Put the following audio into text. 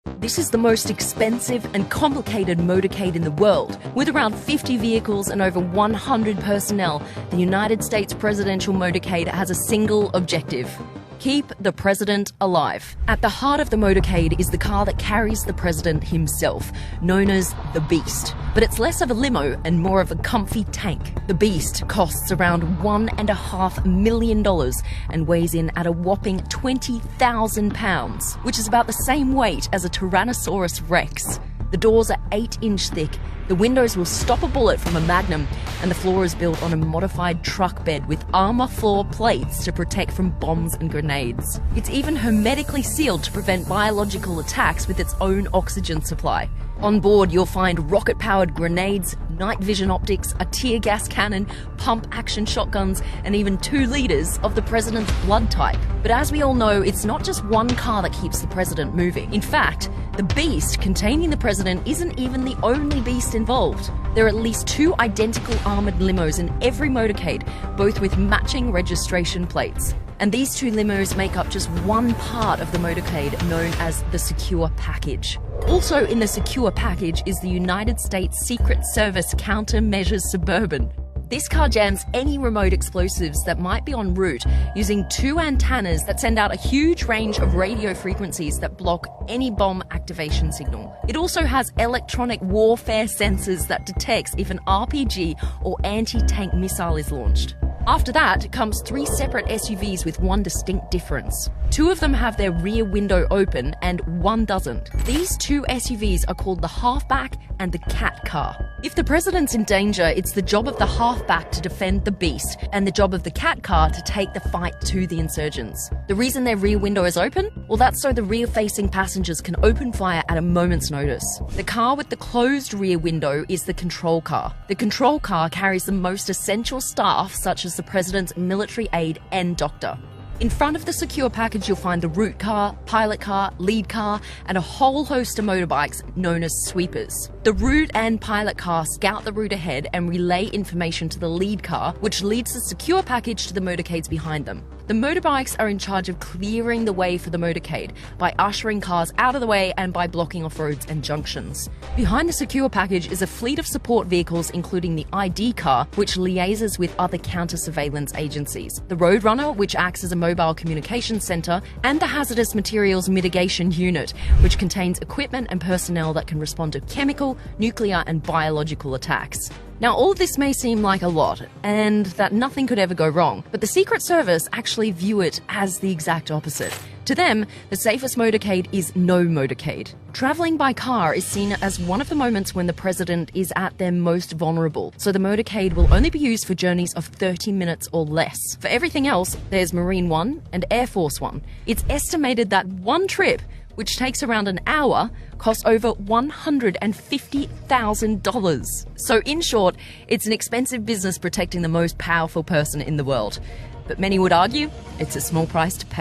This is the most expensive and complicated motorcade in the world. With around 50 vehicles and over 100 personnel, the United States presidential motorcade has a single objective: keep the president alive. At the heart of the motorcade is the car that carries the president himself, known as the Beast. But it's less of a limo and more of a comfy tank. The Beast costs around $1.5 million and weighs in at a whopping 20,000 pounds, which is about the same weight as a Tyrannosaurus Rex. The doors are 8-inch thick, the windows will stop a bullet from a Magnum, and the floor is built on a modified truck bed with armor floor plates to protect from bombs and grenades. It's even hermetically sealed to prevent biological attacks with its own oxygen supply. On board, you'll find rocket-powered grenades, night vision optics, a tear gas cannon, pump-action shotguns, and even 2 liters of the president's blood type. But as we all know, it's not just one car that keeps the president moving. In fact, the Beast containing the president isn't even the only beast involved. There are at least 2 identical armoured limos in every motorcade, both with matching registration plates. And these 2 limos make up just one part of the motorcade, known as the secure package. Also in the secure package is the United States Secret Service Countermeasures Suburban. This car jams any remote explosives that might be en route using 2 antennas that send out a huge range of radio frequencies that block any bomb activation signal. It also has electronic warfare sensors that detects if an RPG or anti-tank missile is launched. After that comes 3 separate SUVs with one distinct difference. 2 of them have their rear window open and 1 doesn't. These 2 SUVs are called the Halfback and the Cat Car. If the president's in danger, it's the job of the Halfback to defend the Beast and the job of the Cat Car to take the fight to the insurgents. The reason their rear window is open? Well, that's so the rear-facing passengers can open fire at a moment's notice. The car with the closed rear window is the control car. The control car carries the most essential staff, such as the president's military aide and doctor. In front of the secure package, you'll find the route car, pilot car, lead car, and a whole host of motorbikes known as sweepers. The route and pilot car scout the route ahead and relay information to the lead car, which leads the secure package to the motorcades behind them. The motorbikes are in charge of clearing the way for the motorcade by ushering cars out of the way and by blocking off roads and junctions. Behind the secure package is a fleet of support vehicles, including the ID car, which liaises with other counter-surveillance agencies, the Roadrunner, which acts as a mobile communications center, and the Hazardous Materials Mitigation Unit, which contains equipment and personnel that can respond to chemical, nuclear, and biological attacks. Now, all of this may seem like a lot, and that nothing could ever go wrong, but the Secret Service actually view it as the exact opposite. To them, the safest motorcade is no motorcade. Travelling by car is seen as one of the moments when the president is at their most vulnerable, so the motorcade will only be used for journeys of 30 minutes or less. For everything else, there's Marine One and Air Force One. It's estimated that one trip, which takes around an hour, costs over $150,000. So in short, it's an expensive business protecting the most powerful person in the world. But many would argue it's a small price to pay.